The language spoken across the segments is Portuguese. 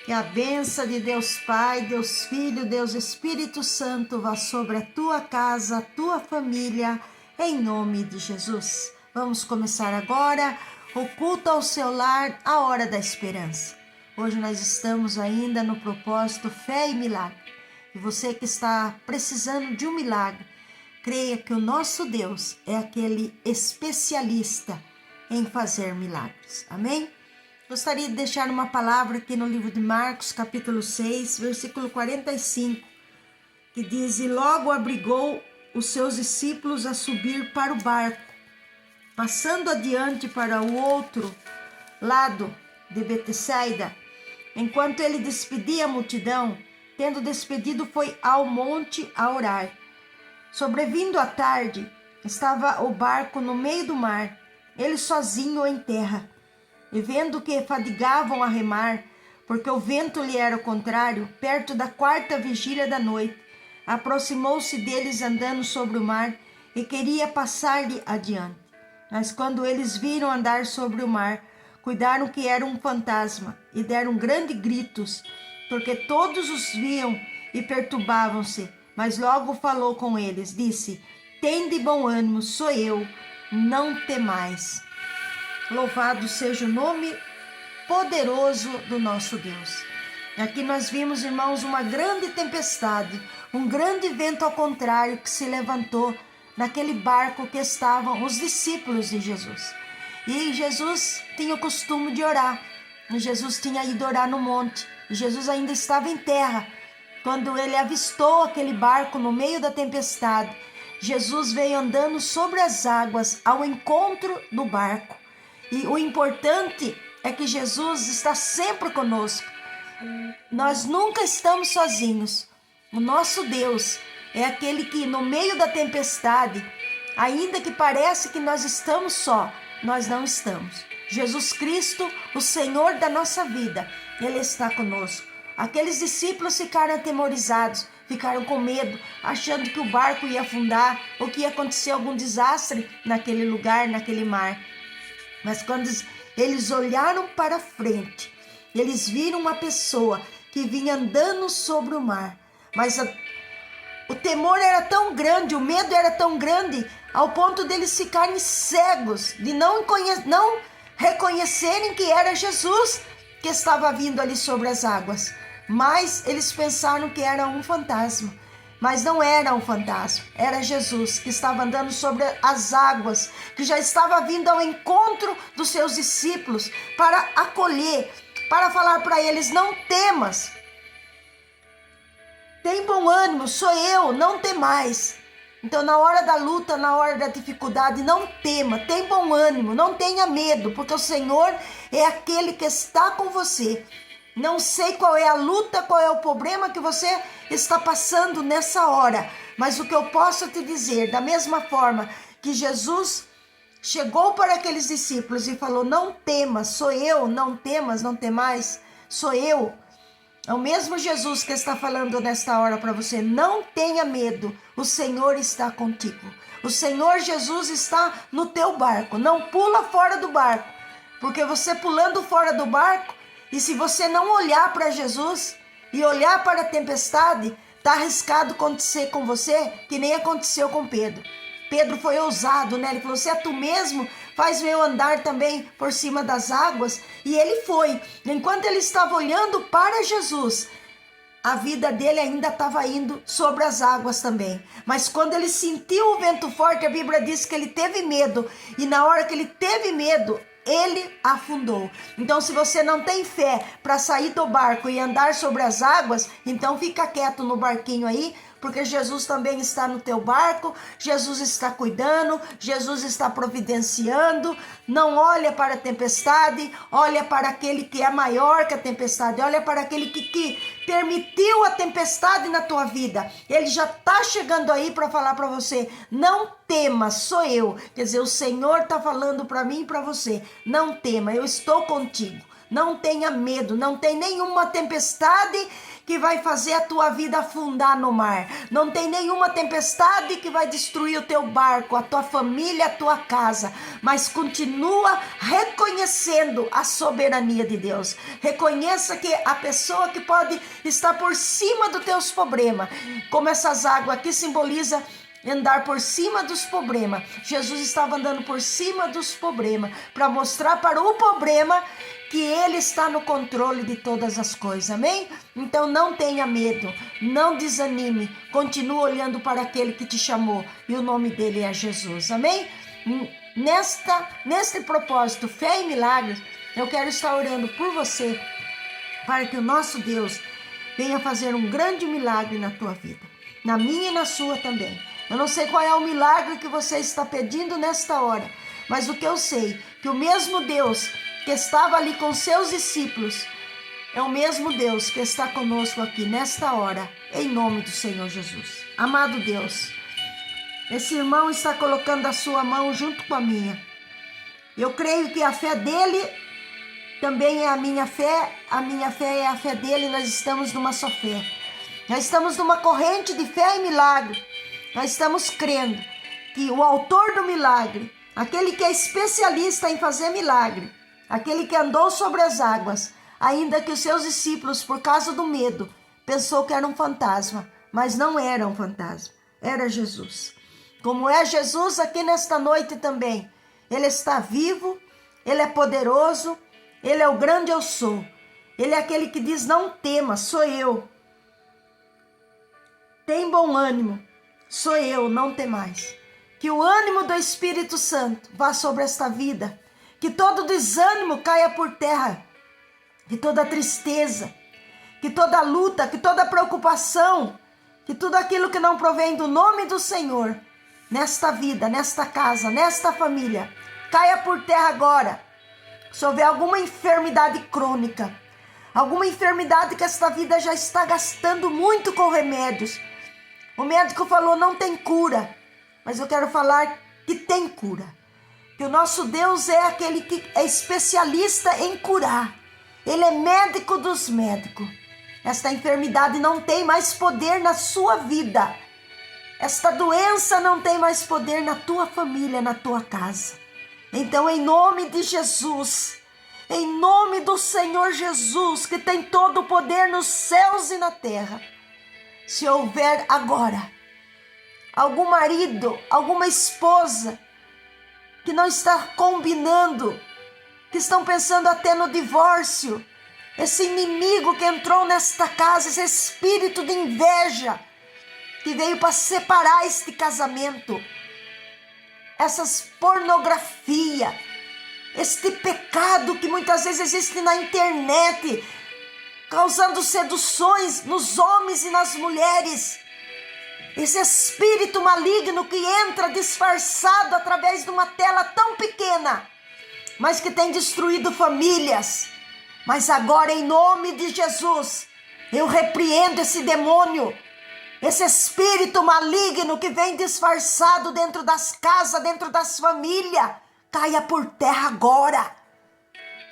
Que a bênção de Deus Pai, Deus Filho, Deus Espírito Santo vá sobre a tua casa, a tua família, em nome de Jesus. Vamos começar agora o culto ao seu lar, a hora da esperança. Hoje nós estamos ainda no propósito Fé e Milagre. E você que está precisando de um milagre, creia que o nosso Deus é aquele especialista em fazer milagres. Amém? Gostaria de deixar uma palavra aqui no livro de Marcos, capítulo 6, versículo 45, que diz: E logo obrigou os seus discípulos a subir para o barco, passando adiante para o outro lado de Betsaida. Enquanto ele despedia a multidão, tendo despedido, foi ao monte a orar. Sobrevindo a tarde, estava o barco no meio do mar, ele sozinho em terra. E vendo que fadigavam a remar, porque o vento lhe era o contrário, perto da 4ª vigília da noite, aproximou-se deles andando sobre o mar e queria passar-lhe adiante. Mas quando eles viram andar sobre o mar, cuidaram que era um fantasma e deram grandes gritos, porque todos os viam e perturbavam-se. Mas logo falou com eles, disse: Tende bom ânimo, sou eu, não temais. Louvado seja o nome poderoso do nosso Deus. Aqui nós vimos, irmãos, uma grande tempestade, um grande vento ao contrário que se levantou naquele barco que estavam os discípulos de Jesus. E Jesus tinha o costume de orar. E Jesus tinha ido orar no monte. E Jesus ainda estava em terra. Quando ele avistou aquele barco no meio da tempestade, Jesus veio andando sobre as águas ao encontro do barco. E o importante é que Jesus está sempre conosco. Nós nunca estamos sozinhos. O nosso Deus é aquele que no meio da tempestade, ainda que pareça que nós estamos só, nós não estamos. Jesus Cristo, o Senhor da nossa vida, Ele está conosco. Aqueles discípulos ficaram atemorizados, ficaram com medo, achando que o barco ia afundar ou que ia acontecer algum desastre naquele lugar, naquele mar. Mas quando eles olharam para frente, eles viram uma pessoa que vinha andando sobre o mar. Mas o temor era tão grande, o medo era tão grande, ao ponto deles ficarem cegos, de não reconhecerem que era Jesus que estava vindo ali sobre as águas. Mas eles pensaram que era um fantasma. Mas não era um fantasma, era Jesus que estava andando sobre as águas, que já estava vindo ao encontro dos seus discípulos para acolher, para falar para eles: não temas, tem bom ânimo, sou eu, não temais. Então, na hora da luta, na hora da dificuldade, não tema, tem bom ânimo, não tenha medo, porque o Senhor é aquele que está com você. Não sei qual é a luta, qual é o problema que você está passando nessa hora, mas o que eu posso te dizer, da mesma forma que Jesus chegou para aqueles discípulos e falou: não temas, sou eu, não temas, não temais, sou eu. É o mesmo Jesus que está falando nesta hora para você: não tenha medo, o Senhor está contigo. O Senhor Jesus está no teu barco, não pula fora do barco, porque você pulando fora do barco, e se você não olhar para Jesus e olhar para a tempestade, está arriscado acontecer com você que nem aconteceu com Pedro. Pedro foi ousado, né? Ele falou: se é tu mesmo, faz eu andar também por cima das águas. E ele foi. Enquanto ele estava olhando para Jesus, a vida dele ainda estava indo sobre as águas também. Mas quando ele sentiu o vento forte, a Bíblia diz que ele teve medo. E na hora que ele teve medo, ele afundou. Então, se você não tem fé para sair do barco e andar sobre as águas, então fica quieto no barquinho aí, porque Jesus também está no teu barco, Jesus está cuidando, Jesus está providenciando. Não olha para a tempestade, olha para aquele que é maior que a tempestade, olha para aquele que permitiu a tempestade na tua vida. Ele já está chegando aí para falar para você: não tema, sou eu. Quer dizer, o Senhor está falando para mim e para você: não tema, eu estou contigo. Não tenha medo, não tem nenhuma tempestade que vai fazer a tua vida afundar no mar. Não tem nenhuma tempestade que vai destruir o teu barco, a tua família, a tua casa. Mas continua reconhecendo a soberania de Deus. Reconheça que a pessoa que pode estar por cima dos teus problemas, como essas águas aqui simboliza andar por cima dos problemas. Jesus estava andando por cima dos problemas para mostrar para o problema que Ele está no controle de todas as coisas, amém? Então não tenha medo, não desanime, continue olhando para aquele que te chamou e o nome dele é Jesus, amém? Neste propósito, fé e milagres, eu quero estar orando por você, para que o nosso Deus venha fazer um grande milagre na tua vida, na minha e na sua também. Eu não sei qual é o milagre que você está pedindo nesta hora, mas o que eu sei, que o mesmo Deus que estava ali com seus discípulos, é o mesmo Deus que está conosco aqui nesta hora, em nome do Senhor Jesus. Amado Deus, esse irmão está colocando a sua mão junto com a minha. Eu creio que a fé dele também é a minha fé é a fé dele, nós estamos numa só fé. Nós estamos numa corrente de fé e milagre. Nós estamos crendo que o autor do milagre, aquele que é especialista em fazer milagre, aquele que andou sobre as águas, ainda que os seus discípulos, por causa do medo, pensou que era um fantasma, mas não era um fantasma, era Jesus. Como é Jesus aqui nesta noite também, Ele está vivo, Ele é poderoso, Ele é o grande eu sou. Ele é aquele que diz, não tema, sou eu. Tem bom ânimo, sou eu, não temais. Que o ânimo do Espírito Santo vá sobre esta vida, que todo desânimo caia por terra, que toda tristeza, que toda luta, que toda preocupação, que tudo aquilo que não provém do nome do Senhor, nesta vida, nesta casa, nesta família, caia por terra agora. Se houver alguma enfermidade crônica, alguma enfermidade que esta vida já está gastando muito com remédios, o médico falou não tem cura, mas eu quero falar que tem cura. Que o nosso Deus é aquele que é especialista em curar. Ele é médico dos médicos. Esta enfermidade não tem mais poder na sua vida. Esta doença não tem mais poder na tua família, na tua casa. Então, em nome de Jesus, em nome do Senhor Jesus, que tem todo o poder nos céus e na terra, se houver agora algum marido, alguma esposa que não está combinando, que estão pensando até no divórcio, esse inimigo que entrou nesta casa, esse espírito de inveja que veio para separar este casamento, essas pornografia, este pecado que muitas vezes existe na internet, causando seduções nos homens e nas mulheres, esse espírito maligno que entra disfarçado através de uma tela tão pequena, mas que tem destruído famílias. Mas agora, em nome de Jesus, eu repreendo esse demônio, esse espírito maligno que vem disfarçado dentro das casas, dentro das famílias. Caia por terra agora,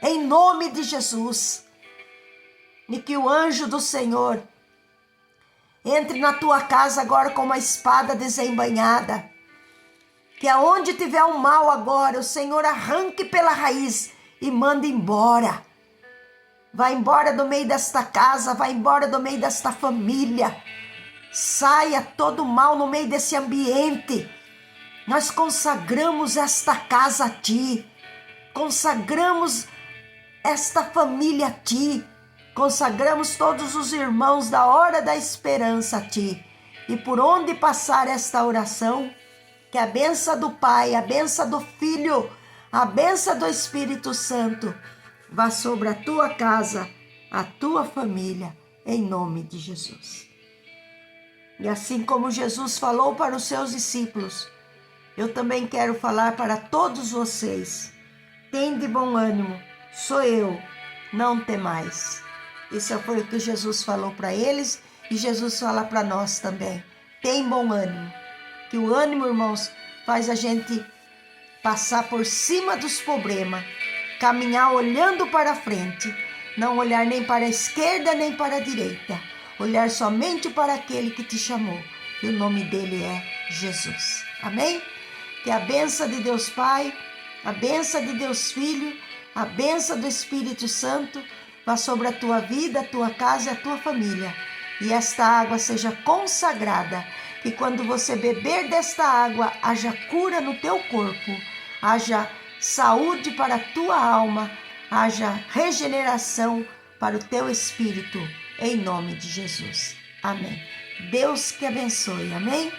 em nome de Jesus. E que o anjo do Senhor entre na tua casa agora com uma espada desembainhada. Que aonde tiver um mal agora, o Senhor arranque pela raiz e manda embora. Vai embora do meio desta casa, vai embora do meio desta família. Saia todo mal no meio desse ambiente. Nós consagramos esta casa a Ti. Consagramos esta família a Ti. Consagramos todos os irmãos da hora da esperança a Ti. E por onde passar esta oração, que a bênção do Pai, a bênção do Filho, a bênção do Espírito Santo vá sobre a tua casa, a tua família, em nome de Jesus. E assim como Jesus falou para os seus discípulos, eu também quero falar para todos vocês. Tende bom ânimo, sou eu, não temais. Isso foi o que Jesus falou para eles e Jesus fala para nós também. Tem bom ânimo. Que o ânimo, irmãos, faz a gente passar por cima dos problemas caminhar olhando para frente, não olhar nem para a esquerda nem para a direita, olhar somente para aquele que te chamou, e o nome dele é Jesus. Amém? Que a bênção de Deus Pai, a bênção de Deus Filho, a bênção do Espírito Santo vá sobre a tua vida, a tua casa e a tua família. E esta água seja consagrada, que quando você beber desta água, haja cura no teu corpo, haja saúde para a tua alma, haja regeneração para o teu espírito, em nome de Jesus. Amém. Deus que abençoe. Amém.